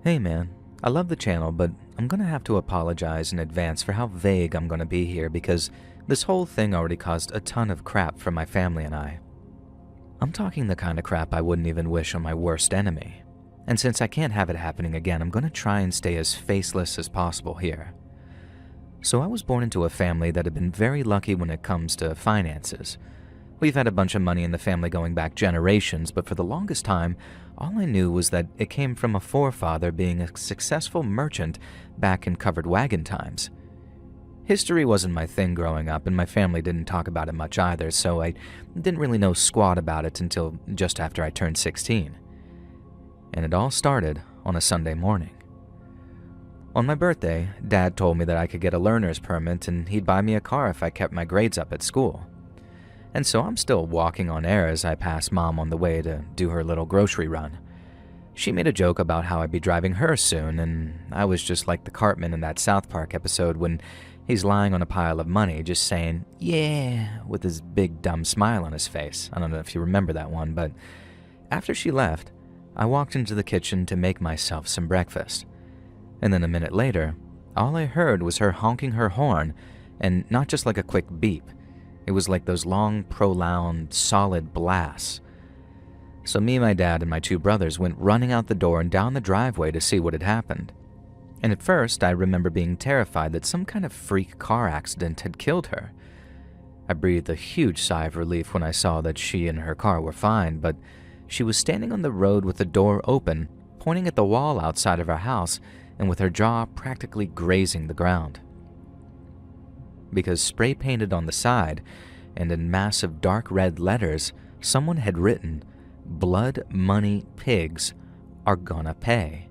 Hey man, I love the channel, but I'm gonna have to apologize in advance for how vague I'm gonna be here because this whole thing already caused a ton of crap from my family and I. I'm talking the kind of crap I wouldn't even wish on my worst enemy. And since I can't have it happening again, I'm gonna try and stay as faceless as possible here. So I was born into a family that had been very lucky when it comes to finances. We've had a bunch of money in the family going back generations, but for the longest time, all I knew was that it came from a forefather being a successful merchant back in covered wagon times. History wasn't my thing growing up, and my family didn't talk about it much either, so I didn't really know squat about it until just after I turned 16. And it all started on a Sunday morning. On my birthday, Dad told me that I could get a learner's permit and he'd buy me a car if I kept my grades up at school. And so I'm still walking on air as I pass Mom on the way to do her little grocery run. She made a joke about how I'd be driving her soon, and I was just like the Cartman in that South Park episode when he's lying on a pile of money just saying, "Yeah," with his big dumb smile on his face. I don't know if you remember that one, but after she left, I walked into the kitchen to make myself some breakfast. And then a minute later, all I heard was her honking her horn, and not just like a quick beep. It was like those long, prolonged, solid blasts. So me, my dad, and my two brothers went running out the door and down the driveway to see what had happened. And at first, I remember being terrified that some kind of freak car accident had killed her. I breathed a huge sigh of relief when I saw that she and her car were fine, but she was standing on the road with the door open, pointing at the wall outside of our house, and with her jaw practically grazing the ground. Because spray painted on the side, and in massive dark red letters, someone had written, "Blood Money Pigs are gonna pay."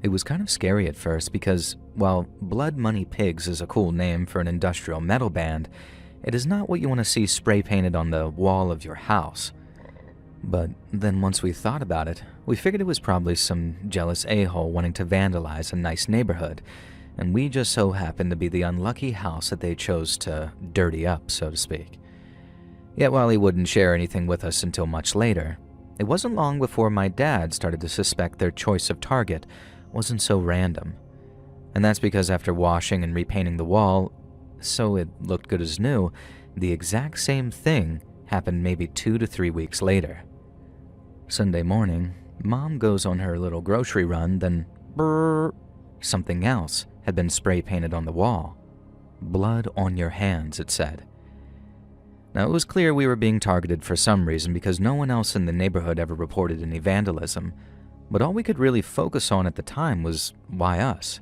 It was kind of scary at first because, while Blood Money Pigs is a cool name for an industrial metal band, it is not what you want to see spray painted on the wall of your house. But then once we thought about it, we figured it was probably some jealous a-hole wanting to vandalize a nice neighborhood, and we just so happened to be the unlucky house that they chose to dirty up, so to speak. Yet while he wouldn't share anything with us until much later, it wasn't long before my dad started to suspect their choice of target wasn't so random. And that's because after washing and repainting the wall so it looked good as new, the exact same thing happened maybe 2 to 3 weeks later. Sunday morning, Mom goes on her little grocery run, then brrr, something else had been spray painted on the wall. "Blood on your hands," it said. Now, it was clear we were being targeted for some reason because no one else in the neighborhood ever reported any vandalism, but all we could really focus on at the time was why us.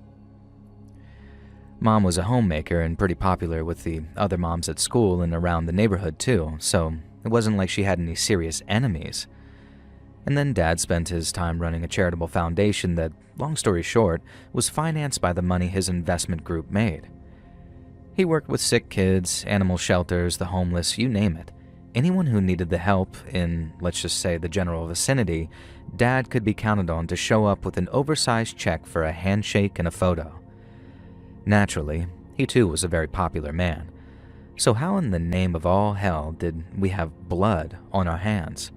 Mom was a homemaker and pretty popular with the other moms at school and around the neighborhood too, so it wasn't like she had any serious enemies. And then Dad spent his time running a charitable foundation that, long story short, was financed by the money his investment group made. He worked with sick kids, animal shelters, the homeless, you name it. Anyone who needed the help in, let's just say, the general vicinity, Dad could be counted on to show up with an oversized check for a handshake and a photo. Naturally, he too was a very popular man. So how in the name of all hell did we have blood on our hands?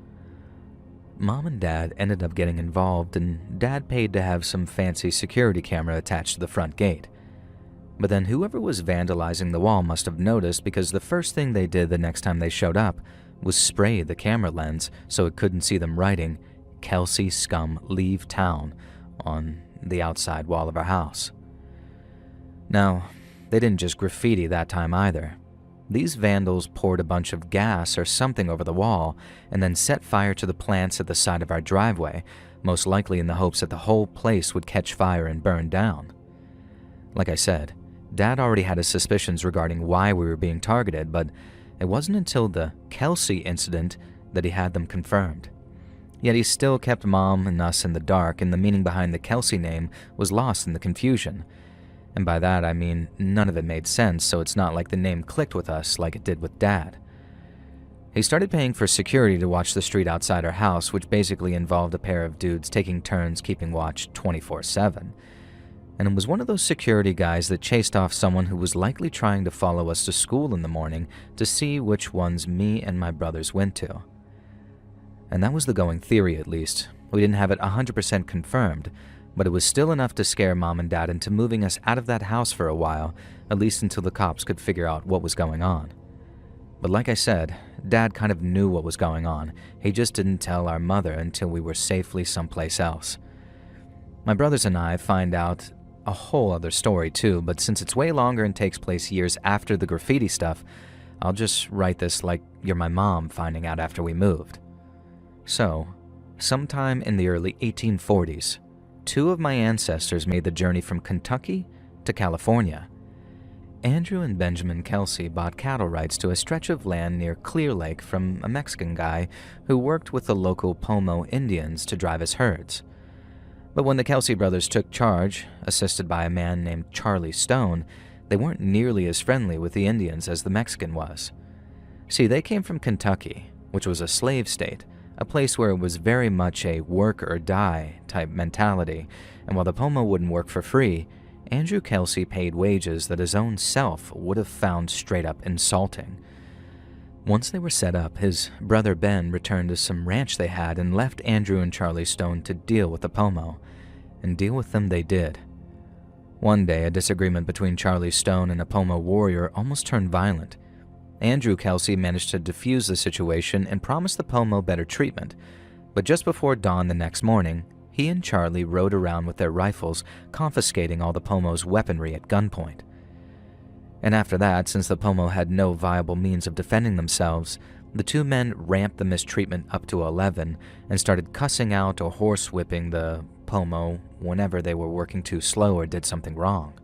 Mom and Dad ended up getting involved, and Dad paid to have some fancy security camera attached to the front gate. But then whoever was vandalizing the wall must have noticed because the first thing they did the next time they showed up was spray the camera lens so it couldn't see them writing, "Kelsey Scum Leave Town," on the outside wall of our house. Now, they didn't just graffiti that time either. These vandals poured a bunch of gas or something over the wall and then set fire to the plants at the side of our driveway, most likely in the hopes that the whole place would catch fire and burn down. Like I said, Dad already had his suspicions regarding why we were being targeted, but it wasn't until the Kelsey incident that he had them confirmed. Yet he still kept Mom and us in the dark, and the meaning behind the Kelsey name was lost in the confusion. And by that I mean none of it made sense, so it's not like the name clicked with us like it did with Dad. He started paying for security to watch the street outside our house, which basically involved a pair of dudes taking turns keeping watch 24/7. And it was one of those security guys that chased off someone who was likely trying to follow us to school in the morning to see which ones me and my brothers went to. And that was the going theory, at least. We didn't have it 100% confirmed, but it was still enough to scare Mom and Dad into moving us out of that house for a while, at least until the cops could figure out what was going on. But like I said, Dad kind of knew what was going on. He just didn't tell our mother until we were safely someplace else. My brothers and I find out a whole other story too, but since it's way longer and takes place years after the graffiti stuff, I'll just write this like you're my mom finding out after we moved. So, sometime in the early 1840s, two of my ancestors made the journey from Kentucky to California. Andrew and Benjamin Kelsey bought cattle rights to a stretch of land near Clear Lake from a Mexican guy who worked with the local Pomo Indians to drive his herds. But when the Kelsey brothers took charge, assisted by a man named Charlie Stone, they weren't nearly as friendly with the Indians as the Mexican was. See, they came from Kentucky, which was a slave state, a place where it was very much a work or die type mentality, and while the Pomo wouldn't work for free, Andrew Kelsey paid wages that his own self would have found straight up insulting. Once they were set up, his brother Ben returned to some ranch they had and left Andrew and Charlie Stone to deal with the Pomo, and deal with them they did. One day, a disagreement between Charlie Stone and a Pomo warrior almost turned violent. Andrew Kelsey managed to defuse the situation and promised the Pomo better treatment, but just before dawn the next morning, he and Charlie rode around with their rifles, confiscating all the Pomo's weaponry at gunpoint. And after that, since the Pomo had no viable means of defending themselves, the two men ramped the mistreatment up to 11 and started cussing out or horsewhipping the Pomo whenever they were working too slow or did something wrong.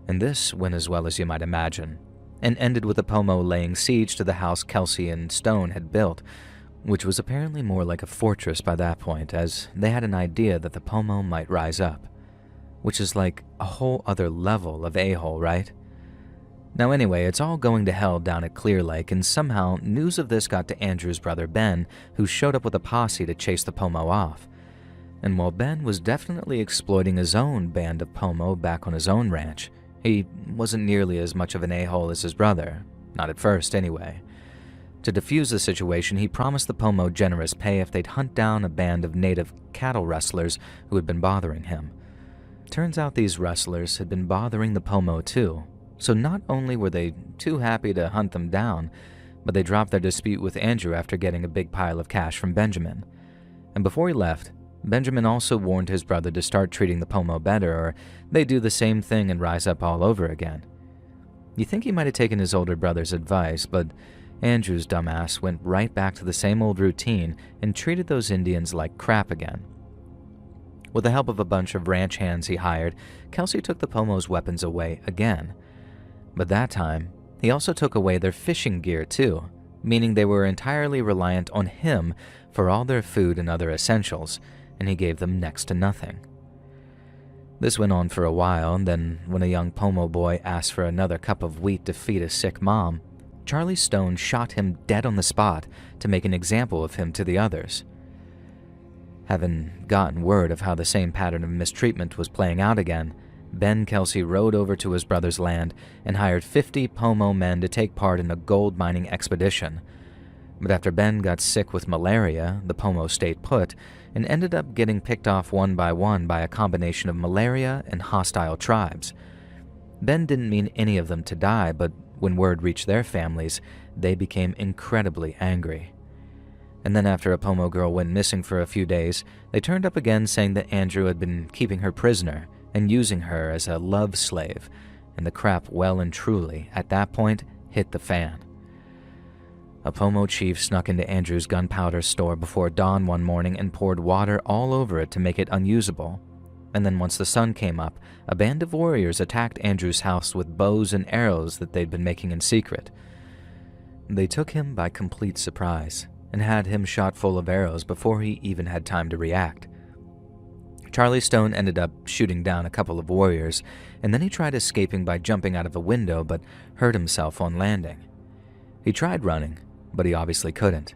And this went as well as you might imagine, and ended with the Pomo laying siege to the house Kelsey and Stone had built, which was apparently more like a fortress by that point, as they had an idea that the Pomo might rise up, which is like a whole other level of a-hole, right? Now anyway, it's all going to hell down at Clear Lake, and somehow news of this got to Andrew's brother Ben, who showed up with a posse to chase the Pomo off. And while Ben was definitely exploiting his own band of Pomo back on his own ranch, he wasn't nearly as much of an a-hole as his brother, not at first anyway. To defuse the situation, he promised the Pomo generous pay if they'd hunt down a band of native cattle rustlers who had been bothering him. Turns out these rustlers had been bothering the Pomo too, so not only were they too happy to hunt them down, but they dropped their dispute with Andrew after getting a big pile of cash from Benjamin. And before he left, Benjamin also warned his brother to start treating the Pomo better, or they'd do the same thing and rise up all over again. You think he might have taken his older brother's advice, but Andrew's dumbass went right back to the same old routine and treated those Indians like crap again. With the help of a bunch of ranch hands he hired, Kelsey took the Pomo's weapons away again. But that time, he also took away their fishing gear too, meaning they were entirely reliant on him for all their food and other essentials, and he gave them next to nothing. This went on for a while, and then when a young Pomo boy asked for another cup of wheat to feed his sick mom, Charlie Stone shot him dead on the spot to make an example of him to the others. Having gotten word of how the same pattern of mistreatment was playing out again, Ben Kelsey rode over to his brother's land and hired 50 Pomo men to take part in a gold mining expedition. But after Ben got sick with malaria, the Pomo stayed put and ended up getting picked off one by a combination of malaria and hostile tribes. Ben didn't mean any of them to die, but when word reached their families, they became incredibly angry. And then after a Pomo girl went missing for a few days, they turned up again saying that Andrew had been keeping her prisoner and using her as a love slave, and the crap well and truly, at that point, hit the fan. A Pomo chief snuck into Andrew's gunpowder store before dawn one morning and poured water all over it to make it unusable. And then once the sun came up, a band of warriors attacked Andrew's house with bows and arrows that they'd been making in secret. They took him by complete surprise and had him shot full of arrows before he even had time to react. Charlie Stone ended up shooting down a couple of warriors, and then he tried escaping by jumping out of a window but hurt himself on landing. He tried running, but he obviously couldn't.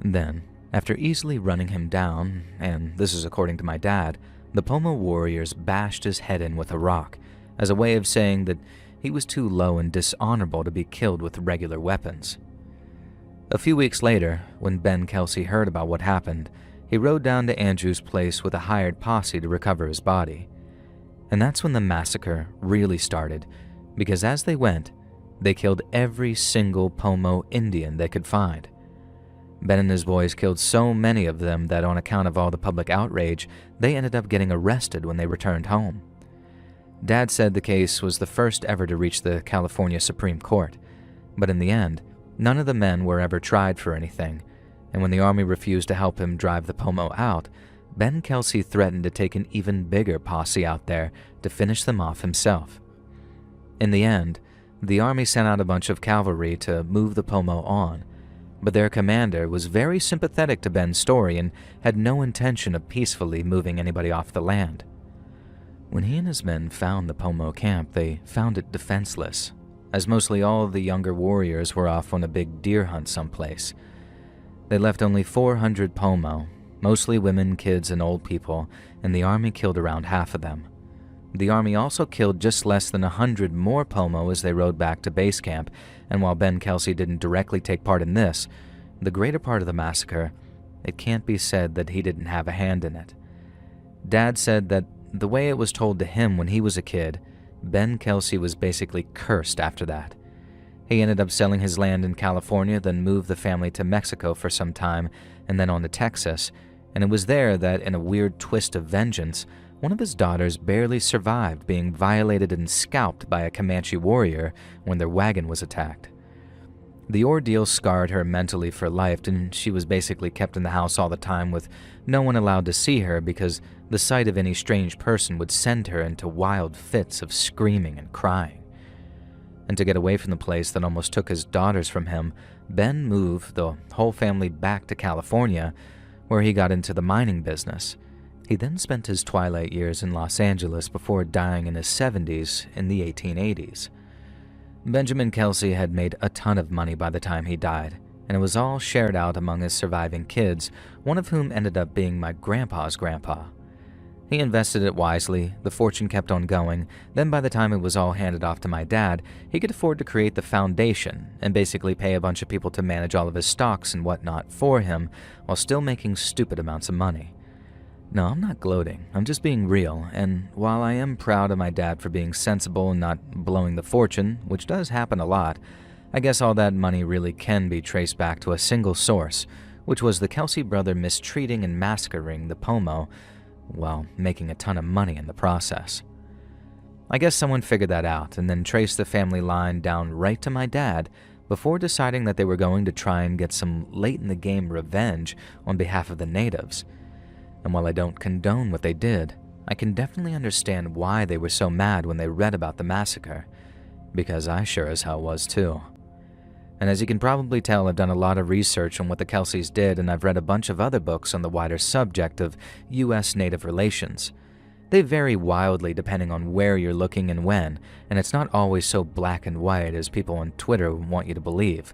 Then, after easily running him down, and this is according to my dad, the Pomo warriors bashed his head in with a rock, as a way of saying that he was too low and dishonorable to be killed with regular weapons. A few weeks later, when Ben Kelsey heard about what happened, he rode down to Andrew's place with a hired posse to recover his body. And that's when the massacre really started, because as they went, they killed every single Pomo Indian they could find. Ben and his boys killed so many of them that on account of all the public outrage, they ended up getting arrested when they returned home. Dad said the case was the first ever to reach the California Supreme Court, but in the end, none of the men were ever tried for anything, and when the army refused to help him drive the Pomo out, Ben Kelsey threatened to take an even bigger posse out there to finish them off himself. In the end, the army sent out a bunch of cavalry to move the Pomo on, but their commander was very sympathetic to Ben's story and had no intention of peacefully moving anybody off the land. When he and his men found the Pomo camp, they found it defenseless, as mostly all of the younger warriors were off on a big deer hunt someplace. They left only 400 Pomo, mostly women, kids, and old people, and the army killed around half of them. The army also killed just less than 100 more Pomo as they rode back to base camp, and while Ben Kelsey didn't directly take part in this, the greater part of the massacre, it can't be said that he didn't have a hand in it. Dad said that the way it was told to him when he was a kid, Ben Kelsey was basically cursed after that. He ended up selling his land in California, then moved the family to Mexico for some time, and then on to Texas, and it was there that, in a weird twist of vengeance, one of his daughters barely survived being violated and scalped by a Comanche warrior when their wagon was attacked. The ordeal scarred her mentally for life, and she was basically kept in the house all the time with no one allowed to see her because the sight of any strange person would send her into wild fits of screaming and crying. And to get away from the place that almost took his daughters from him, Ben moved the whole family back to California, where he got into the mining business. He then spent his twilight years in Los Angeles before dying in his 70s in the 1880s. Benjamin Kelsey had made a ton of money by the time he died, and it was all shared out among his surviving kids, one of whom ended up being my grandpa's grandpa. He invested it wisely, the fortune kept on going, then by the time it was all handed off to my dad, he could afford to create the foundation and basically pay a bunch of people to manage all of his stocks and whatnot for him while still making stupid amounts of money. No, I'm not gloating, I'm just being real, and while I am proud of my dad for being sensible and not blowing the fortune, which does happen a lot, I guess all that money really can be traced back to a single source, which was the Kelsey brother mistreating and massacring the Pomo while making a ton of money in the process. I guess someone figured that out and then traced the family line down right to my dad before deciding that they were going to try and get some late-in-the-game revenge on behalf of the natives. And while I don't condone what they did, I can definitely understand why they were so mad when they read about the massacre, because I sure as hell was too. And as you can probably tell, I've done a lot of research on what the Kelseys did, and I've read a bunch of other books on the wider subject of U.S.-Native relations. They vary wildly depending on where you're looking and when, and it's not always so black and white as people on Twitter want you to believe.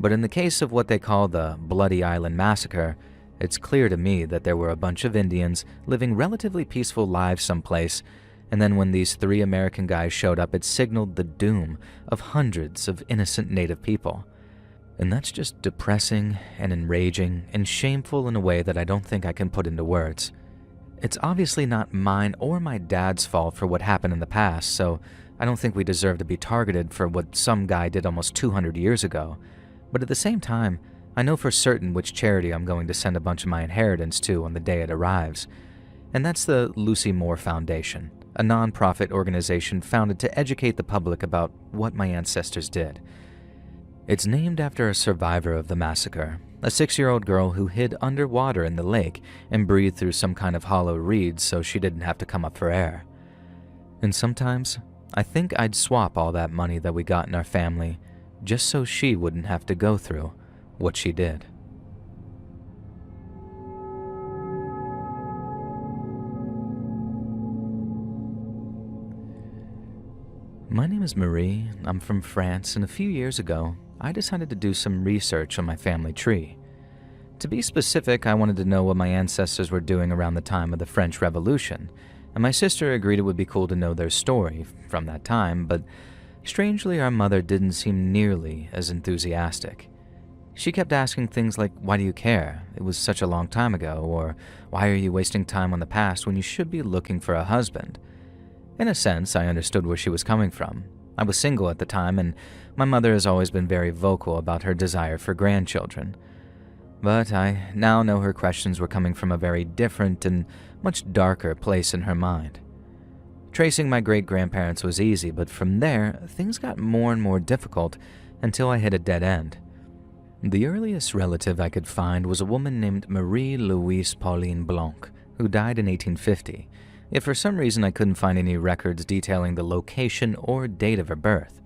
But in the case of what they call the Bloody Island Massacre, it's clear to me that there were a bunch of Indians living relatively peaceful lives someplace, and then when these 3 American guys showed up, it signaled the doom of hundreds of innocent Native people. And that's just depressing and enraging and shameful in a way that I don't think I can put into words. It's obviously not mine or my dad's fault for what happened in the past, so I don't think we deserve to be targeted for what some guy did almost 200 years ago. But at the same time, I know for certain which charity I'm going to send a bunch of my inheritance to on the day it arrives. And that's the Lucy Moore Foundation, a non-profit organization founded to educate the public about what my ancestors did. It's named after a survivor of the massacre, a 6-year-old girl who hid underwater in the lake and breathed through some kind of hollow reed so she didn't have to come up for air. And sometimes, I think I'd swap all that money that we got in our family just so she wouldn't have to go through what she did. My name is Marie, I'm from France, and a few years ago, I decided to do some research on my family tree. To be specific, I wanted to know what my ancestors were doing around the time of the French Revolution, and my sister agreed it would be cool to know their story from that time, but strangely our mother didn't seem nearly as enthusiastic. She kept asking things like, "Why do you care? It was such a long time ago," or "Why are you wasting time on the past when you should be looking for a husband?" In a sense, I understood where she was coming from. I was single at the time, and my mother has always been very vocal about her desire for grandchildren. But I now know her questions were coming from a very different and much darker place in her mind. Tracing my great-grandparents was easy, but from there, things got more and more difficult until I hit a dead end. The earliest relative I could find was a woman named Marie-Louise Pauline Blanc, who died in 1850, yet for some reason I couldn't find any records detailing the location or date of her birth.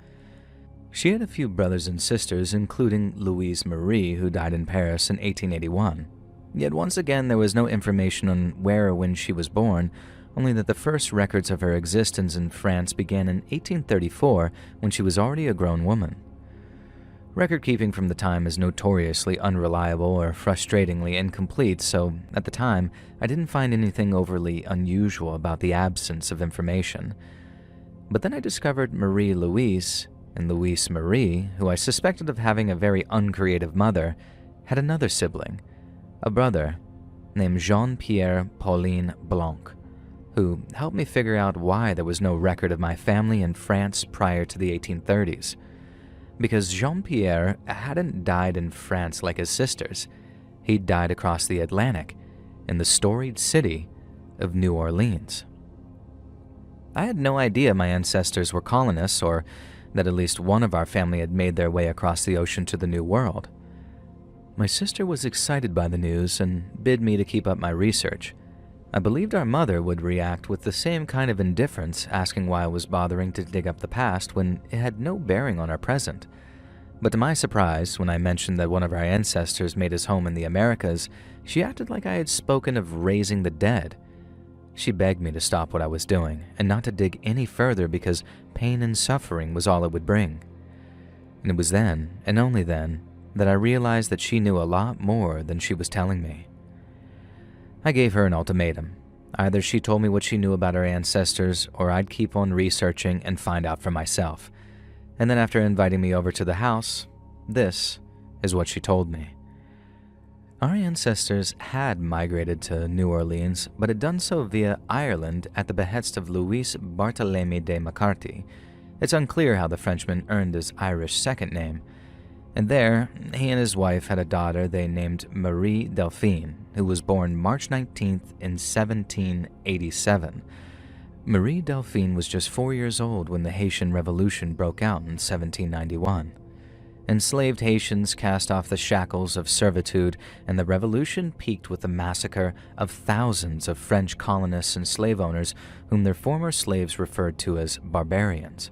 She had a few brothers and sisters, including Louise Marie, who died in Paris in 1881. Yet once again, there was no information on where or when she was born, only that the first records of her existence in France began in 1834 when she was already a grown woman. Record-keeping from the time is notoriously unreliable or frustratingly incomplete, so at the time, I didn't find anything overly unusual about the absence of information. But then I discovered Marie-Louise and Louise Marie, who I suspected of having a very uncreative mother, had another sibling, a brother named Jean-Pierre Pauline Blanc, who helped me figure out why there was no record of my family in France prior to the 1830s. Because Jean-Pierre hadn't died in France like his sisters. He'd died across the Atlantic, in the storied city of New Orleans. I had no idea my ancestors were colonists, or that at least one of our family had made their way across the ocean to the New World. My sister was excited by the news and bid me to keep up my research. I believed our mother would react with the same kind of indifference, asking why I was bothering to dig up the past when it had no bearing on our present. But to my surprise, when I mentioned that one of our ancestors made his home in the Americas, she acted like I had spoken of raising the dead. She begged me to stop what I was doing and not to dig any further because pain and suffering was all it would bring. And it was then, and only then, that I realized that she knew a lot more than she was telling me. I gave her an ultimatum. Either she told me what she knew about her ancestors, or I'd keep on researching and find out for myself. And then after inviting me over to the house, this is what she told me. Our ancestors had migrated to New Orleans, but had done so via Ireland at the behest of Louis Barthélemy de McCarthy. It's unclear how the Frenchman earned his Irish second name. And there, he and his wife had a daughter they named Marie Delphine, who was born March 19th in 1787. Marie Delphine was just 4 years old when the Haitian Revolution broke out in 1791. Enslaved Haitians cast off the shackles of servitude, and the revolution peaked with the massacre of thousands of French colonists and slave owners whom their former slaves referred to as barbarians.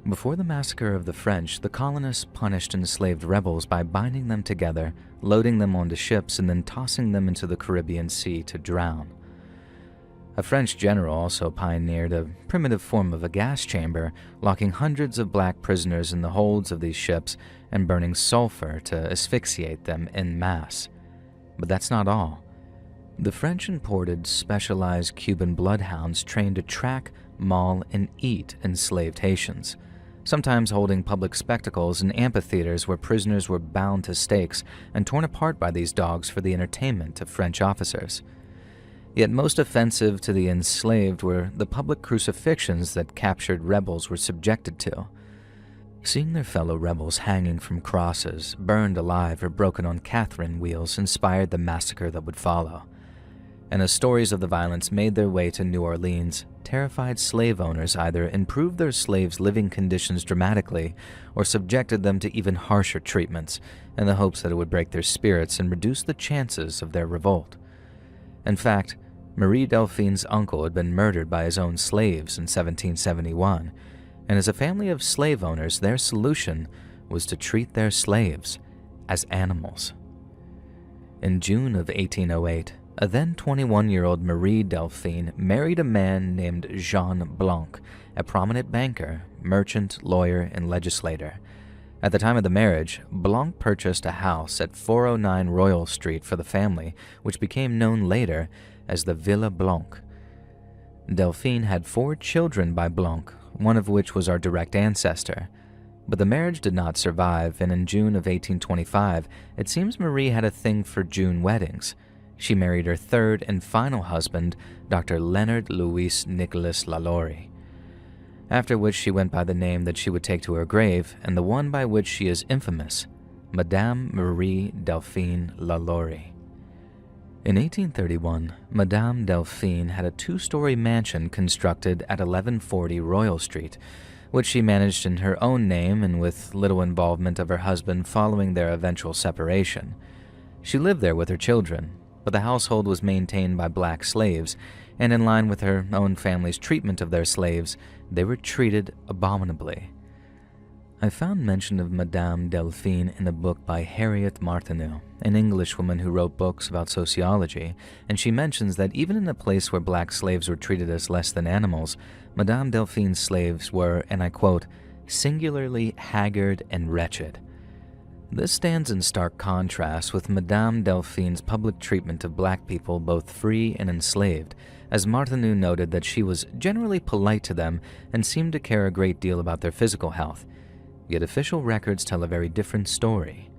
Before the massacre of the French, the colonists punished enslaved rebels by binding them together, loading them onto ships, and then tossing them into the Caribbean Sea to drown. A French general also pioneered a primitive form of a gas chamber, locking hundreds of black prisoners in the holds of these ships and burning sulfur to asphyxiate them en masse. But that's not all. The French imported specialized Cuban bloodhounds trained to track, maul, and eat enslaved Haitians, sometimes holding public spectacles in amphitheaters where prisoners were bound to stakes and torn apart by these dogs for the entertainment of French officers. Yet most offensive to the enslaved were the public crucifixions that captured rebels were subjected to. Seeing their fellow rebels hanging from crosses, burned alive, or broken on Catherine wheels inspired the massacre that would follow. And as stories of the violence made their way to New Orleans, terrified slave owners either improved their slaves' living conditions dramatically or subjected them to even harsher treatments in the hopes that it would break their spirits and reduce the chances of their revolt. In fact, Marie Delphine's uncle had been murdered by his own slaves in 1771, and as a family of slave owners, their solution was to treat their slaves as animals. In June of 1808, a then 21-year-old Marie Delphine married a man named Jean Blanc, a prominent banker, merchant, lawyer, and legislator. At the time of the marriage, Blanc purchased a house at 409 Royal Street for the family, which became known later as the Villa Blanc. Delphine had 4 children by Blanc, one of which was our direct ancestor. But the marriage did not survive, and in June of 1825, it seems Marie had a thing for June weddings. She married her third and final husband, Dr. Leonard Louis Nicholas Lalaurie, after which she went by the name that she would take to her grave and the one by which she is infamous, Madame Marie Delphine Lalaurie. In 1831, Madame Delphine had a two-story mansion constructed at 1140 Royal Street, which she managed in her own name and with little involvement of her husband following their eventual separation. She lived there with her children, but the household was maintained by black slaves, and in line with her own family's treatment of their slaves, they were treated abominably. I found mention of Madame Delphine in a book by Harriet Martineau, an Englishwoman who wrote books about sociology, and she mentions that even in a place where black slaves were treated as less than animals, Madame Delphine's slaves were, and I quote, singularly haggard and wretched. This stands in stark contrast with Madame Delphine's public treatment of black people, both free and enslaved, as Martineau noted that she was generally polite to them and seemed to care a great deal about their physical health. Yet official records tell a very different story.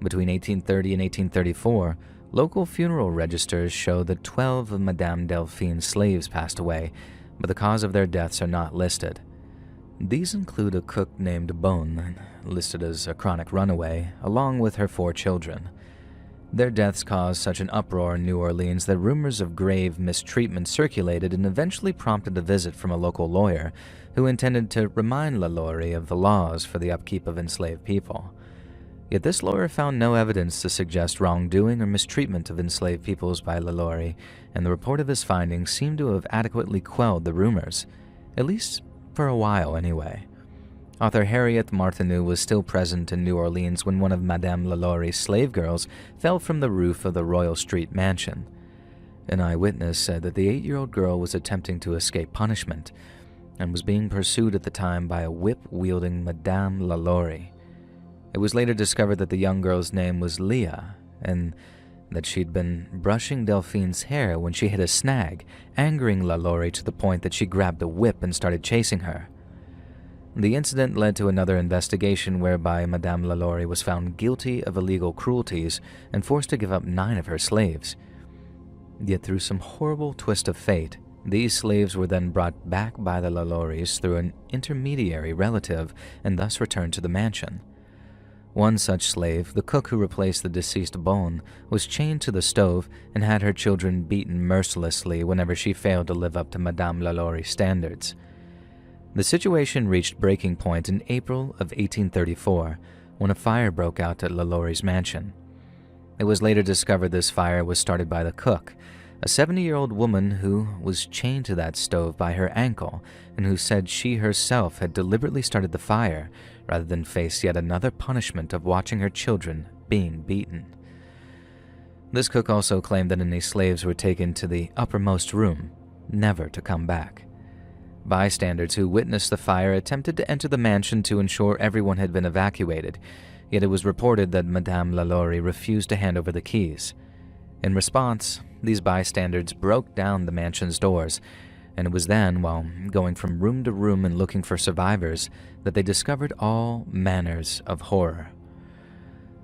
Between 1830 and 1834, local funeral registers show that 12 of Madame Delphine's slaves passed away, but the cause of their deaths are not listed. These include a cook named Bonne, listed as a chronic runaway, along with her 4 children. Their deaths caused such an uproar in New Orleans that rumors of grave mistreatment circulated and eventually prompted a visit from a local lawyer who intended to remind Lalaurie of the laws for the upkeep of enslaved people. Yet this lawyer found no evidence to suggest wrongdoing or mistreatment of enslaved peoples by Lalaurie, and the report of his findings seemed to have adequately quelled the rumors, at least for a while anyway. Author Harriet Martineau was still present in New Orleans when one of Madame Lalaurie's slave girls fell from the roof of the Royal Street mansion. An eyewitness said that the 8-year-old girl was attempting to escape punishment and was being pursued at the time by a whip-wielding Madame Lalaurie. It was later discovered that the young girl's name was Leah, and that she'd been brushing Delphine's hair when she hit a snag, angering Lalaurie to the point that she grabbed a whip and started chasing her. The incident led to another investigation whereby Madame Lalaurie was found guilty of illegal cruelties and forced to give up 9 of her slaves. Yet through some horrible twist of fate, these slaves were then brought back by the Lalauries through an intermediary relative and thus returned to the mansion. One such slave, the cook who replaced the deceased Bonne, was chained to the stove and had her children beaten mercilessly whenever she failed to live up to Madame Lalaurie's standards. The situation reached breaking point in April of 1834 when a fire broke out at Lalaurie's mansion. It was later discovered this fire was started by the cook, a 70-year-old woman who was chained to that stove by her ankle and who said she herself had deliberately started the fire rather than face yet another punishment of watching her children being beaten. This cook also claimed that any slaves were taken to the uppermost room, never to come back. Bystanders who witnessed the fire attempted to enter the mansion to ensure everyone had been evacuated, yet it was reported that Madame Lalaurie refused to hand over the keys. In response, these bystanders broke down the mansion's doors, and it was then, while going from room to room and looking for survivors, that they discovered all manners of horror.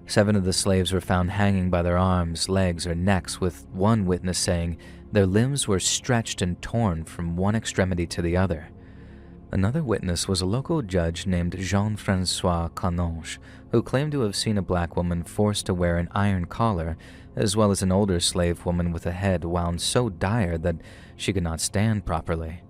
7 of the slaves were found hanging by their arms, legs, or necks, with one witness saying their limbs were stretched and torn from one extremity to the other. Another witness was a local judge named Jean-Francois Canonge, who claimed to have seen a black woman forced to wear an iron collar, as well as an older slave woman with a head wound so dire that she could not stand properly.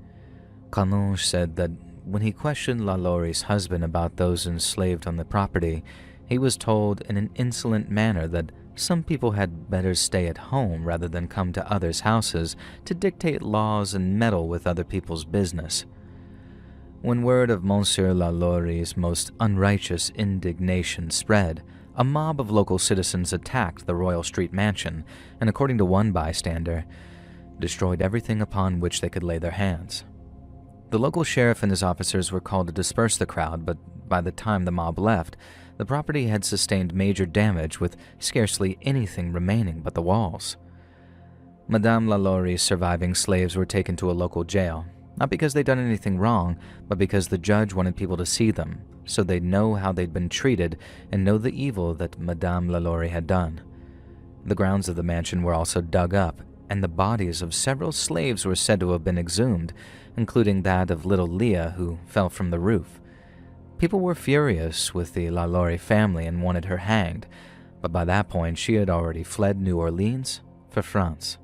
Canonge said that when he questioned Lalaurie's husband about those enslaved on the property, he was told in an insolent manner that some people had better stay at home rather than come to others' houses to dictate laws and meddle with other people's business. When word of Monsieur Lalaurie's most unrighteous indignation spread, a mob of local citizens attacked the Royal Street mansion and, according to one bystander, destroyed everything upon which they could lay their hands. The local sheriff and his officers were called to disperse the crowd, but by the time the mob left, the property had sustained major damage with scarcely anything remaining but the walls. Madame Lalaurie's surviving slaves were taken to a local jail, not because they'd done anything wrong, but because the judge wanted people to see them, so they'd know how they'd been treated and know the evil that Madame Lalaurie had done. The grounds of the mansion were also dug up, and the bodies of several slaves were said to have been exhumed, including that of little Leah, who fell from the roof. People were furious with the Lalaurie family and wanted her hanged, but by that point she had already fled New Orleans for France.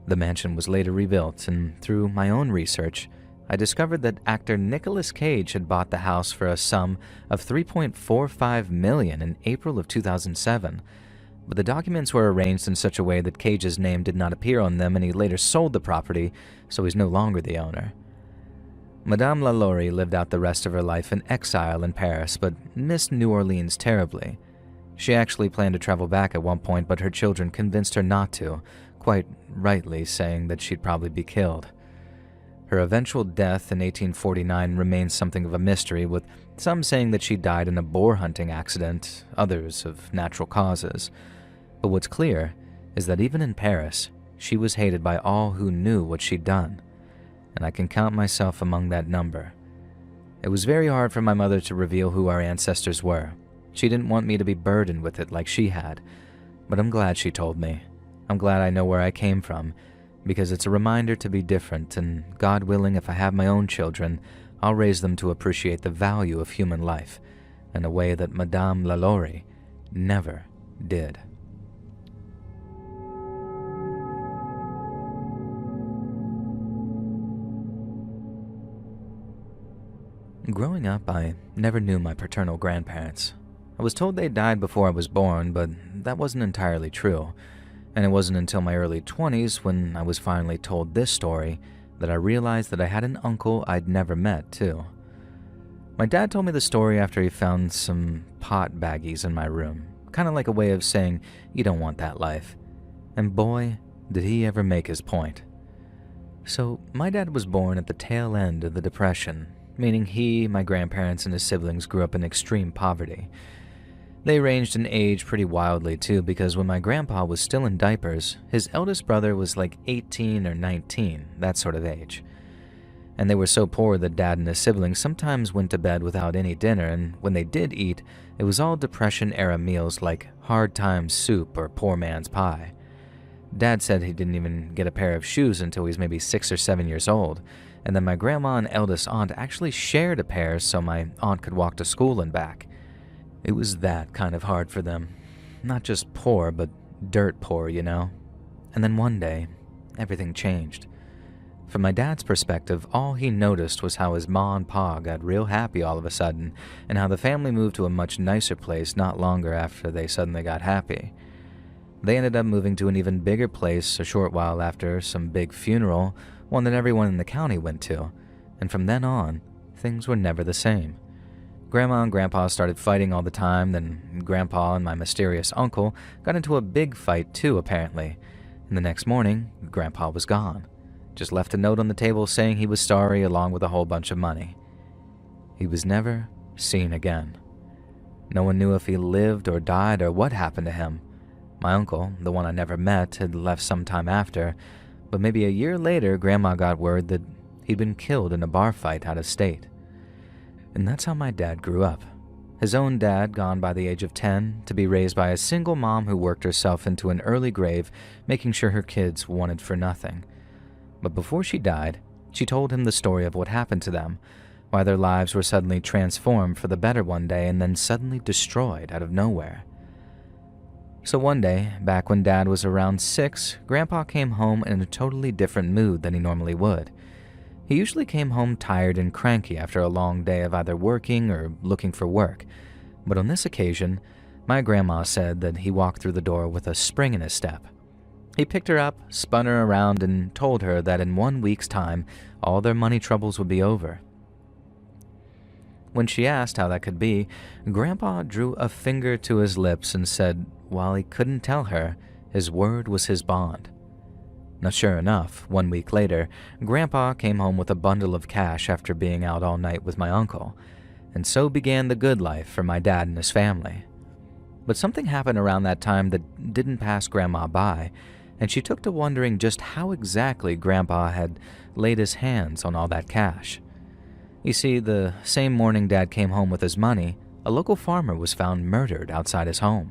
The mansion was later rebuilt, and through my own research, I discovered that actor Nicolas Cage had bought the house for a sum of $3.45 million in April of 2007, but the documents were arranged in such a way that Cage's name did not appear on them, and he later sold the property, so he's no longer the owner. Madame Lalaurie lived out the rest of her life in exile in Paris, but missed New Orleans terribly. She actually planned to travel back at one point, but her children convinced her not to, quite rightly saying that she'd probably be killed. Her eventual death in 1849 remains something of a mystery, with some saying that she died in a boar hunting accident, others of natural causes. But what's clear is that even in Paris, she was hated by all who knew what she'd done, and I can count myself among that number. It was very hard for my mother to reveal who our ancestors were. She didn't want me to be burdened with it like she had, but I'm glad she told me. I'm glad I know where I came from, because it's a reminder to be different, and God willing, if I have my own children, I'll raise them to appreciate the value of human life in a way that Madame Lalaurie never did. Growing up, I never knew my paternal grandparents. I was told they died before I was born, but that wasn't entirely true. And it wasn't until my early 20s, when I was finally told this story, that I realized that I had an uncle I'd never met, too. My dad told me the story after he found some pot baggies in my room, kind of like a way of saying, you don't want that life. And boy, did he ever make his point. So, my dad was born at the tail end of the Depression, meaning he, my grandparents, and his siblings grew up in extreme poverty. They ranged in age pretty wildly too, because when my grandpa was still in diapers, his eldest brother was like 18 or 19, that sort of age. And they were so poor that Dad and his siblings sometimes went to bed without any dinner, and when they did eat, it was all Depression-era meals like hard times soup or poor man's pie. Dad said he didn't even get a pair of shoes until he was maybe 6 or 7 years old, and then my grandma and eldest aunt actually shared a pair so my aunt could walk to school and back. It was that kind of hard for them. Not just poor, but dirt poor, you know? And then one day, everything changed. From my dad's perspective, all he noticed was how his ma and pa got real happy all of a sudden, and how the family moved to a much nicer place not longer after they suddenly got happy. They ended up moving to an even bigger place a short while after some big funeral, one that everyone in the county went to, and from then on, things were never the same. Grandma and Grandpa started fighting all the time, then Grandpa and my mysterious uncle got into a big fight too, apparently. And the next morning, Grandpa was gone. Just left a note on the table saying he was sorry along with a whole bunch of money. He was never seen again. No one knew if he lived or died or what happened to him. My uncle, the one I never met, had left some time after, but maybe a year later, Grandma got word that he'd been killed in a bar fight out of state. And that's how my dad grew up. His own dad, gone by the age of 10, to be raised by a single mom who worked herself into an early grave, making sure her kids wanted for nothing. But before she died, she told him the story of what happened to them, why their lives were suddenly transformed for the better one day and then suddenly destroyed out of nowhere. So one day, back when Dad was around 6, Grandpa came home in a totally different mood than he normally would. He usually came home tired and cranky after a long day of either working or looking for work, but on this occasion, my grandma said that he walked through the door with a spring in his step. He picked her up, spun her around, and told her that in 1 week's time, all their money troubles would be over. When she asked how that could be, Grandpa drew a finger to his lips and said, while he couldn't tell her, his word was his bond. Now sure enough, 1 week later, Grandpa came home with a bundle of cash after being out all night with my uncle, and so began the good life for my dad and his family. But something happened around that time that didn't pass Grandma by, and she took to wondering just how exactly Grandpa had laid his hands on all that cash. You see, the same morning Dad came home with his money, a local farmer was found murdered outside his home.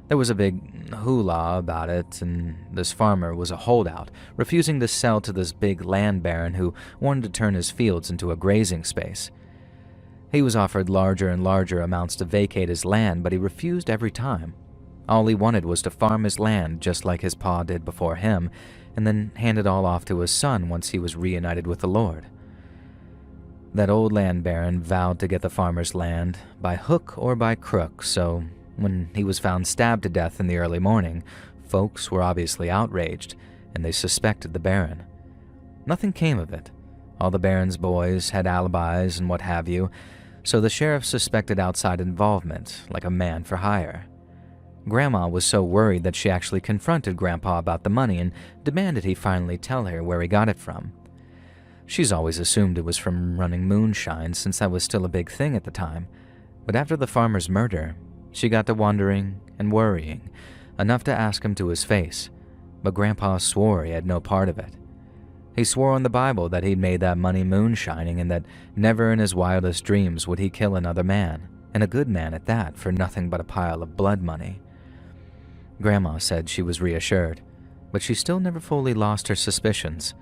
There was a big hoolah about it, and this farmer was a holdout, refusing to sell to this big land baron who wanted to turn his fields into a grazing space. He was offered larger and larger amounts to vacate his land, but he refused every time. All he wanted was to farm his land just like his pa did before him, and then hand it all off to his son once he was reunited with the Lord. That old land baron vowed to get the farmer's land by hook or by crook, so when he was found stabbed to death in the early morning, folks were obviously outraged, and they suspected the baron. Nothing came of it. All the baron's boys had alibis and what have you, so the sheriff suspected outside involvement, like a man for hire. Grandma was so worried that she actually confronted Grandpa about the money and demanded he finally tell her where he got it from. She's always assumed it was from running moonshine since that was still a big thing at the time, but after the farmer's murder, she got to wondering and worrying, enough to ask him to his face, but Grandpa swore he had no part of it. He swore on the Bible that he'd made that money moonshining and that never in his wildest dreams would he kill another man, and a good man at that, for nothing but a pile of blood money. Grandma said she was reassured, but she still never fully lost her suspicions.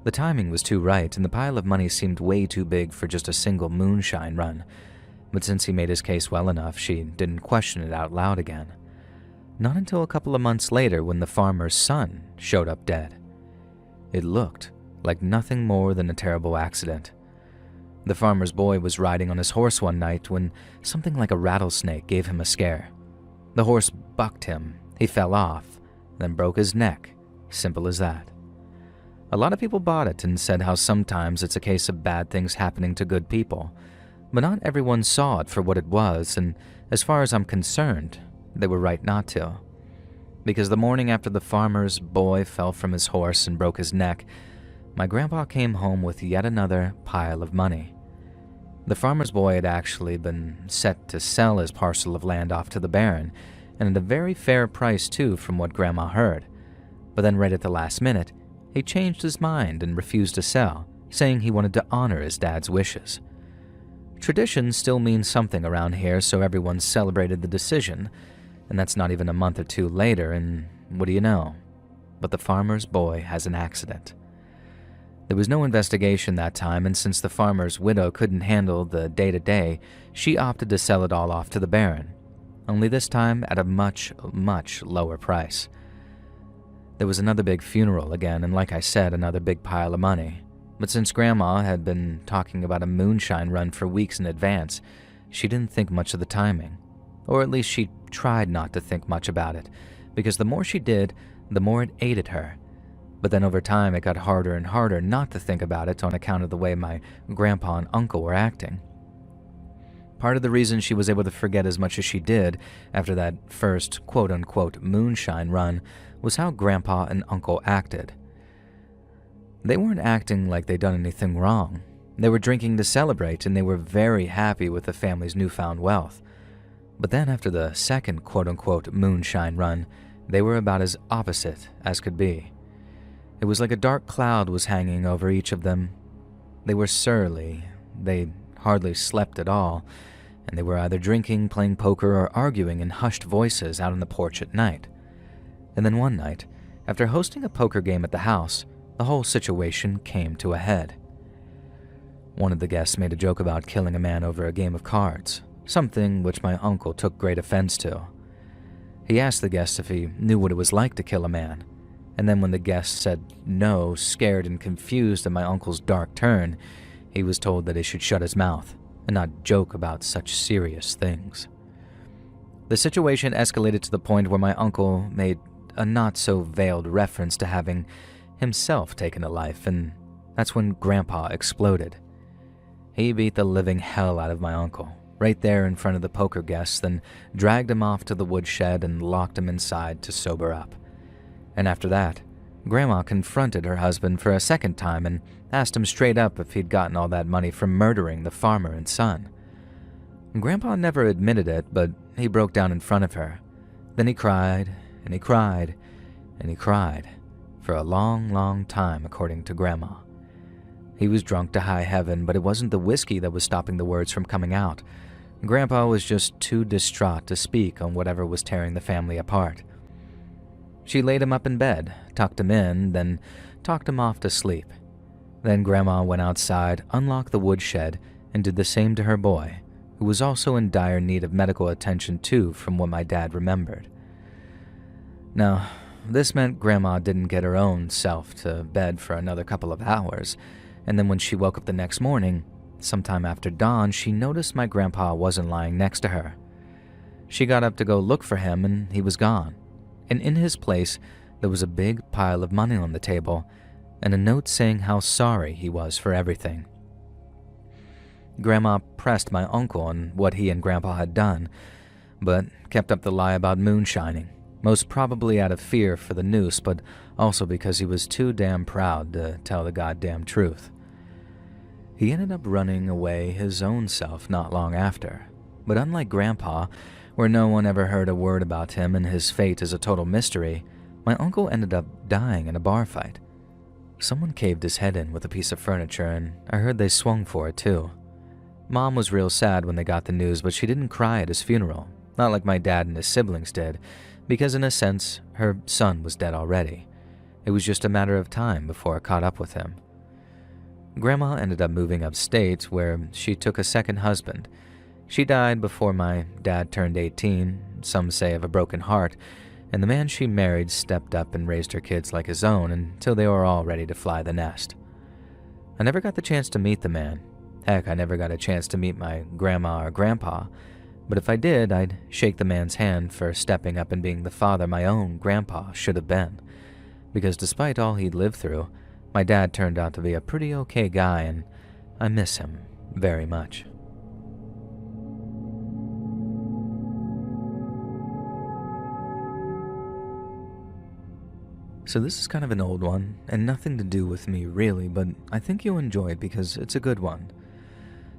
The timing was too right, and the pile of money seemed way too big for just a single moonshine run. But since he made his case well enough, she didn't question it out loud again. Not until a couple of months later when the farmer's son showed up dead. It looked like nothing more than a terrible accident. The farmer's boy was riding on his horse one night when something like a rattlesnake gave him a scare. The horse bucked him, he fell off, then broke his neck. Simple as that. A lot of people bought it and said how sometimes it's a case of bad things happening to good people, but not everyone saw it for what it was, and as far as I'm concerned, they were right not to. Because the morning after the farmer's boy fell from his horse and broke his neck, my grandpa came home with yet another pile of money. The farmer's boy had actually been set to sell his parcel of land off to the baron, and at a very fair price too from what Grandma heard. But then right at the last minute, he changed his mind and refused to sell, saying he wanted to honor his dad's wishes. Tradition still means something around here, so everyone celebrated the decision, and that's not even a month or two later, and what do you know? But the farmer's boy has an accident. There was no investigation that time, and since the farmer's widow couldn't handle the day-to-day, she opted to sell it all off to the baron, only this time at a much, much lower price. There was another big funeral again, and like I said, another big pile of money. But since Grandma had been talking about a moonshine run for weeks in advance, she didn't think much of the timing. Or at least she tried not to think much about it, because the more she did, the more it ate at her. But then over time it got harder and harder not to think about it on account of the way my grandpa and uncle were acting. Part of the reason she was able to forget as much as she did after that first quote-unquote moonshine run was how Grandpa and Uncle acted. They weren't acting like they'd done anything wrong. They were drinking to celebrate, and they were very happy with the family's newfound wealth. But then after the second quote-unquote moonshine run, they were about as opposite as could be. It was like a dark cloud was hanging over each of them. They were surly, they hardly slept at all, and they were either drinking, playing poker, or arguing in hushed voices out on the porch at night. And then one night, after hosting a poker game at the house, the whole situation came to a head. One of the guests made a joke about killing a man over a game of cards, something which my uncle took great offense to. He asked the guest if he knew what it was like to kill a man, and then when the guest said no, scared and confused at my uncle's dark turn, he was told that he should shut his mouth and not joke about such serious things. The situation escalated to the point where my uncle made a not-so-veiled reference to having himself taken a life, and that's when Grandpa exploded. He beat the living hell out of my uncle, right there in front of the poker guests, then dragged him off to the woodshed and locked him inside to sober up. And after that, Grandma confronted her husband for a second time and asked him straight up if he'd gotten all that money from murdering the farmer and son. Grandpa never admitted it, but he broke down in front of her. Then he cried, and he cried, and he cried, for a long, long time, according to Grandma. He was drunk to high heaven, but it wasn't the whiskey that was stopping the words from coming out. Grandpa was just too distraught to speak on whatever was tearing the family apart. She laid him up in bed, tucked him in, then talked him off to sleep. Then Grandma went outside, unlocked the woodshed, and did the same to her boy, who was also in dire need of medical attention too, from what my dad remembered. Now, this meant Grandma didn't get her own self to bed for another couple of hours, and then when she woke up the next morning, sometime after dawn, she noticed my grandpa wasn't lying next to her. She got up to go look for him, and he was gone. And in his place, there was a big pile of money on the table, and a note saying how sorry he was for everything. Grandma pressed my uncle on what he and Grandpa had done, but kept up the lie about moonshining, most probably out of fear for the noose, but also because he was too damn proud to tell the goddamn truth. He ended up running away his own self not long after, but unlike Grandpa, where no one ever heard a word about him and his fate is a total mystery, my uncle ended up dying in a bar fight. Someone caved his head in with a piece of furniture, and I heard they swung for it too. Mom was real sad when they got the news, but she didn't cry at his funeral, not like my dad and his siblings did, because in a sense, her son was dead already. It was just a matter of time before it caught up with him. Grandma ended up moving upstate, where she took a second husband. She died before my dad turned 18, some say of a broken heart, and the man she married stepped up and raised her kids like his own until they were all ready to fly the nest. I never got the chance to meet the man. Heck, I never got a chance to meet my grandma or grandpa, but if I did, I'd shake the man's hand for stepping up and being the father my own grandpa should have been. Because despite all he'd lived through, my dad turned out to be a pretty okay guy, and I miss him very much. So this is kind of an old one, and nothing to do with me really, but I think you'll enjoy it because it's a good one.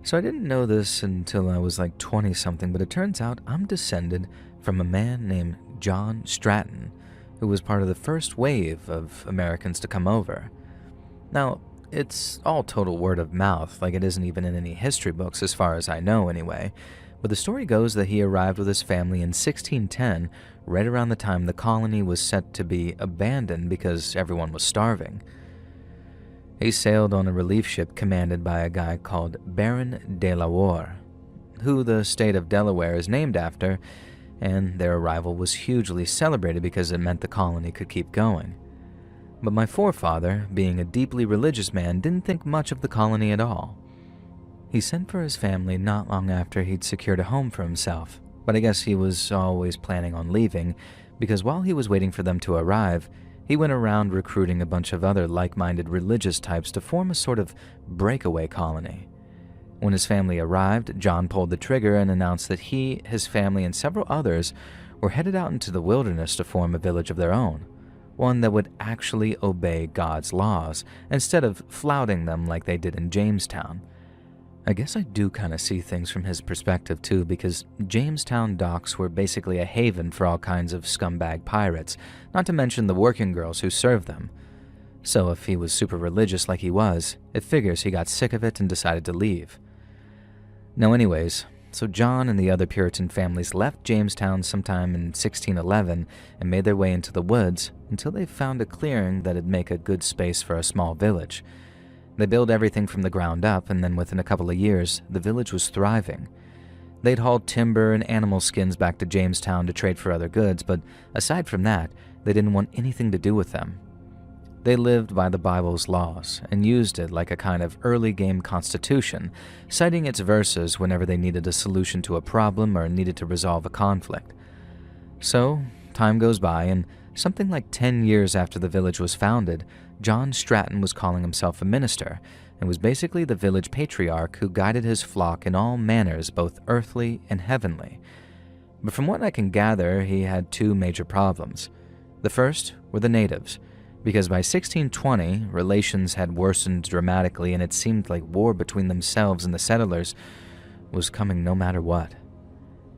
So I didn't know this until I was like 20-something, but it turns out I'm descended from a man named John Stratton, who was part of the first wave of Americans to come over. Now, it's all total word of mouth, like it isn't even in any history books as far as I know anyway, but the story goes that he arrived with his family in 1610, right around the time the colony was set to be abandoned because everyone was starving. He sailed on a relief ship commanded by a guy called Baron de la Warre, who the state of Delaware is named after, and their arrival was hugely celebrated because it meant the colony could keep going. But my forefather, being a deeply religious man, didn't think much of the colony at all. He sent for his family not long after he'd secured a home for himself, but I guess he was always planning on leaving, because while he was waiting for them to arrive, he went around recruiting a bunch of other like-minded religious types to form a sort of breakaway colony. When his family arrived, John pulled the trigger and announced that he, his family, and several others were headed out into the wilderness to form a village of their own, one that would actually obey God's laws, instead of flouting them like they did in Jamestown. I guess I do kind of see things from his perspective too, because Jamestown docks were basically a haven for all kinds of scumbag pirates, not to mention the working girls who served them. So if he was super religious like he was, it figures he got sick of it and decided to leave. Now anyways, so John and the other Puritan families left Jamestown sometime in 1611 and made their way into the woods until they found a clearing that'd make a good space for a small village. They built everything from the ground up, and then within a couple of years, the village was thriving. They'd hauled timber and animal skins back to Jamestown to trade for other goods, but aside from that, they didn't want anything to do with them. They lived by the Bible's laws and used it like a kind of early game constitution, citing its verses whenever they needed a solution to a problem or needed to resolve a conflict. So, time goes by, and something like 10 years after the village was founded, John Stratton was calling himself a minister and was basically the village patriarch who guided his flock in all manners, both earthly and heavenly. But from what I can gather, he had two major problems. The first were the natives, because by 1620, relations had worsened dramatically and it seemed like war between themselves and the settlers was coming no matter what.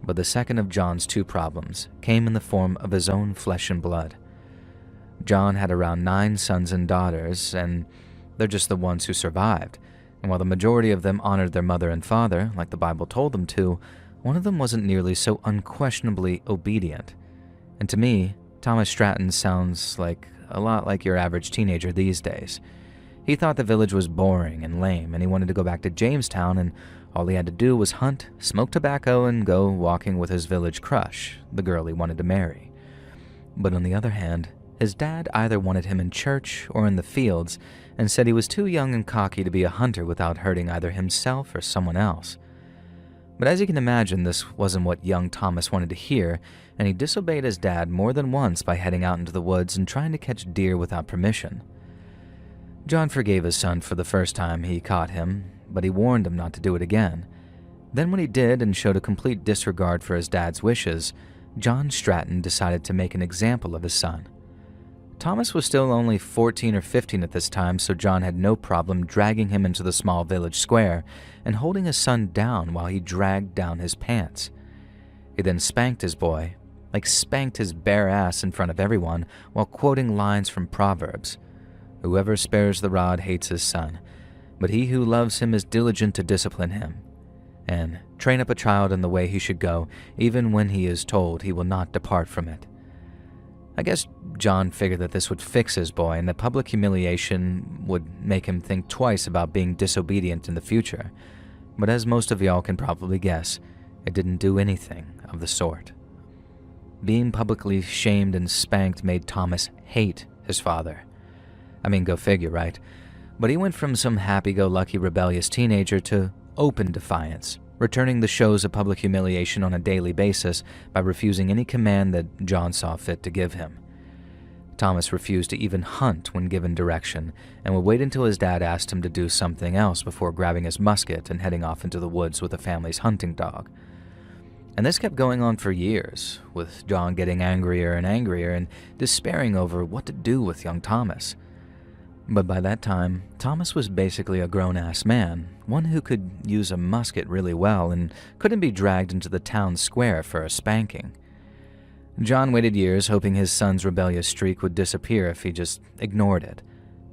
But the second of John's two problems came in the form of his own flesh and blood. John had around 9 sons and daughters, and They're just the ones who survived, and while the majority of them honored their mother and father, like the Bible told them to, one of them wasn't nearly so unquestionably obedient. And to me, Thomas Stratton sounds like a lot like your average teenager these days. He thought the village was boring and lame, and he wanted to go back to Jamestown, and all he had to do was hunt, smoke tobacco, and go walking with his village crush, the girl he wanted to marry. But on the other hand, his dad either wanted him in church or in the fields, and said he was too young and cocky to be a hunter without hurting either himself or someone else. But as you can imagine, this wasn't what young Thomas wanted to hear, and he disobeyed his dad more than once by heading out into the woods and trying to catch deer without permission. John forgave his son for the first time he caught him, but he warned him not to do it again. Then when he did and showed a complete disregard for his dad's wishes, John Stratton decided to make an example of his son. Thomas was still only 14 or 15 at this time, so John had no problem dragging him into the small village square and holding his son down while he dragged down his pants. He then spanked his boy, like spanked his bare ass in front of everyone, while quoting lines from Proverbs. "Whoever spares the rod hates his son, but he who loves him is diligent to discipline him. And train up a child in the way he should go, even when he is told he will not depart from it." I guess John figured that this would fix his boy and that public humiliation would make him think twice about being disobedient in the future. But as most of y'all can probably guess, it didn't do anything of the sort. Being publicly shamed and spanked made Thomas hate his father. I mean, go figure, right? But he went from some happy-go-lucky rebellious teenager to open defiance, returning the shows of public humiliation on a daily basis by refusing any command that John saw fit to give him. Thomas refused to even hunt when given direction, and would wait until his dad asked him to do something else before grabbing his musket and heading off into the woods with the family's hunting dog. And this kept going on for years, with John getting angrier and angrier and despairing over what to do with young Thomas. But by that time, Thomas was basically a grown-ass man, one who could use a musket really well and couldn't be dragged into the town square for a spanking. John waited years hoping his son's rebellious streak would disappear if he just ignored it.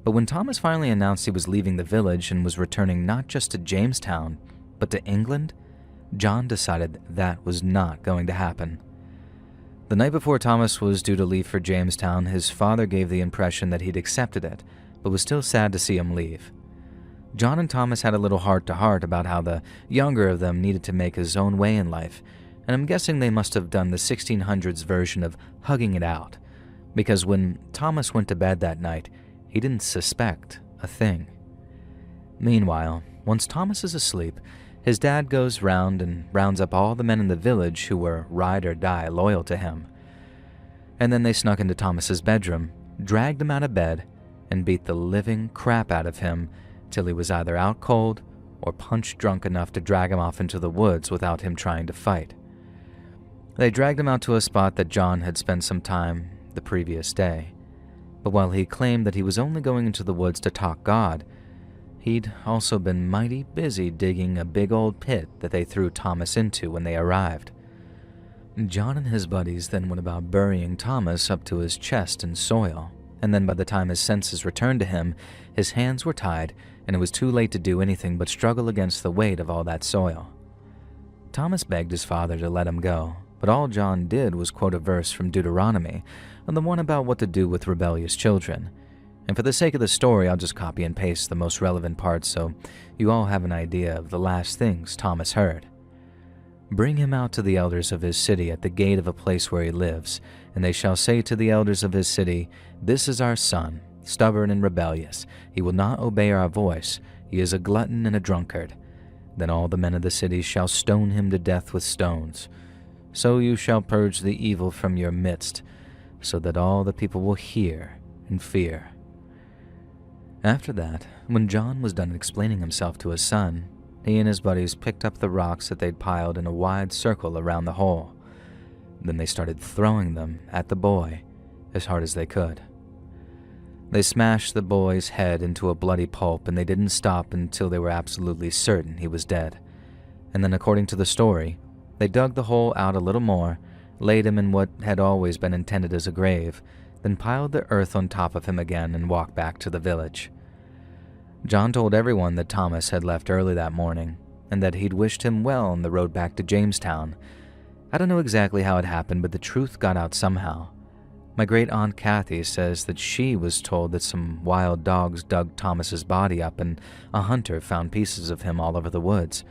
But when Thomas finally announced he was leaving the village and was returning not just to Jamestown, but to England, John decided that was not going to happen. The night before Thomas was due to leave for Jamestown, his father gave the impression that he'd accepted it, but was still sad to see him leave. John and Thomas had a little heart-to-heart about how the younger of them needed to make his own way in life, and I'm guessing they must have done the 1600s version of hugging it out, because when Thomas went to bed that night, he didn't suspect a thing. Meanwhile, once Thomas is asleep, his dad goes round and rounds up all the men in the village who were ride or die loyal to him. And then they snuck into Thomas's bedroom, dragged him out of bed, and beat the living crap out of him till he was either out cold or punch drunk enough to drag him off into the woods without him trying to fight. They dragged him out to a spot that John had spent some time the previous day. But while he claimed that he was only going into the woods to talk God, he'd also been mighty busy digging a big old pit that they threw Thomas into when they arrived. John and his buddies then went about burying Thomas up to his chest in soil, and then by the time his senses returned to him, his hands were tied, and it was too late to do anything but struggle against the weight of all that soil. Thomas begged his father to let him go, but all John did was quote a verse from Deuteronomy, and the one about what to do with rebellious children. And for the sake of the story, I'll just copy and paste the most relevant parts so you all have an idea of the last things Thomas heard. "Bring him out to the elders of his city at the gate of a place where he lives, and they shall say to the elders of his city, 'This is our son, stubborn and rebellious. He will not obey our voice. He is a glutton and a drunkard.' Then all the men of the city shall stone him to death with stones. So you shall purge the evil from your midst, so that all the people will hear and fear." After that, when John was done explaining himself to his son, he and his buddies picked up the rocks that they'd piled in a wide circle around the hole. Then they started throwing them at the boy as hard as they could. They smashed the boy's head into a bloody pulp, and they didn't stop until they were absolutely certain he was dead. And then, according to the story, they dug the hole out a little more, laid him in what had always been intended as a grave, then piled the earth on top of him again and walked back to the village. John told everyone that Thomas had left early that morning and that he'd wished him well on the road back to Jamestown. I don't know exactly how it happened, but the truth got out somehow. My great aunt Kathy says that she was told that some wild dogs dug Thomas's body up and a hunter found pieces of him all over the woods.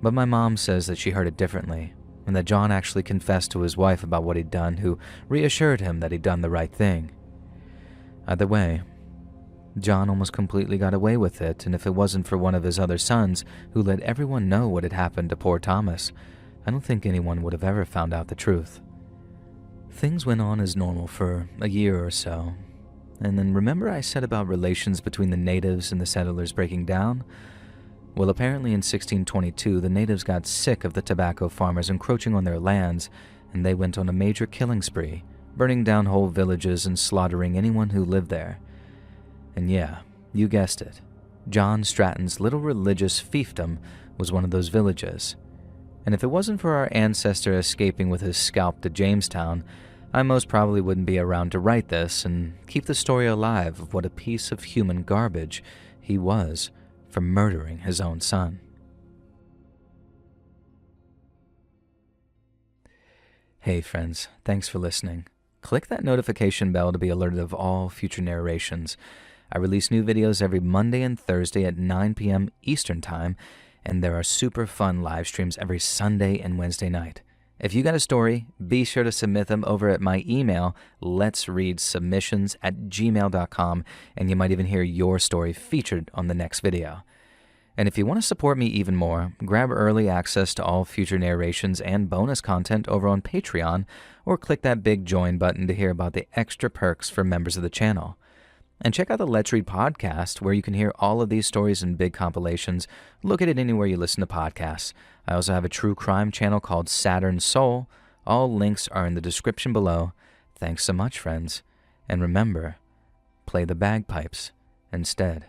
But my mom says that she heard it differently, and that John actually confessed to his wife about what he'd done, who reassured him that he'd done the right thing. Either way, John almost completely got away with it, and if it wasn't for one of his other sons who let everyone know what had happened to poor Thomas, I don't think anyone would have ever found out the truth. Things went on as normal for a year or so, and then remember I said about relations between the natives and the settlers breaking down? Well, apparently in 1622, the natives got sick of the tobacco farmers encroaching on their lands, and they went on a major killing spree, burning down whole villages and slaughtering anyone who lived there. And yeah, you guessed it, John Stratton's little religious fiefdom was one of those villages. And if it wasn't for our ancestor escaping with his scalp to Jamestown, I most probably wouldn't be around to write this and keep the story alive of what a piece of human garbage he was for murdering his own son. Hey friends, thanks for listening. Click that notification bell to be alerted of all future narrations. I release new videos every Monday and Thursday at 9 p.m. Eastern Time, and there are super fun live streams every Sunday and Wednesday night. If you got a story, be sure to submit them over at my email, letsreadsubmissions@gmail.com, and you might even hear your story featured on the next video. And if you want to support me even more, grab early access to all future narrations and bonus content over on Patreon, or click that big join button to hear about the extra perks for members of the channel. And check out the Let's Read podcast, where you can hear all of these stories in big compilations. Look at it anywhere you listen to podcasts. I also have a true crime channel called Saturn Soul. All links are in the description below. Thanks so much, friends. And remember, play the bagpipes instead.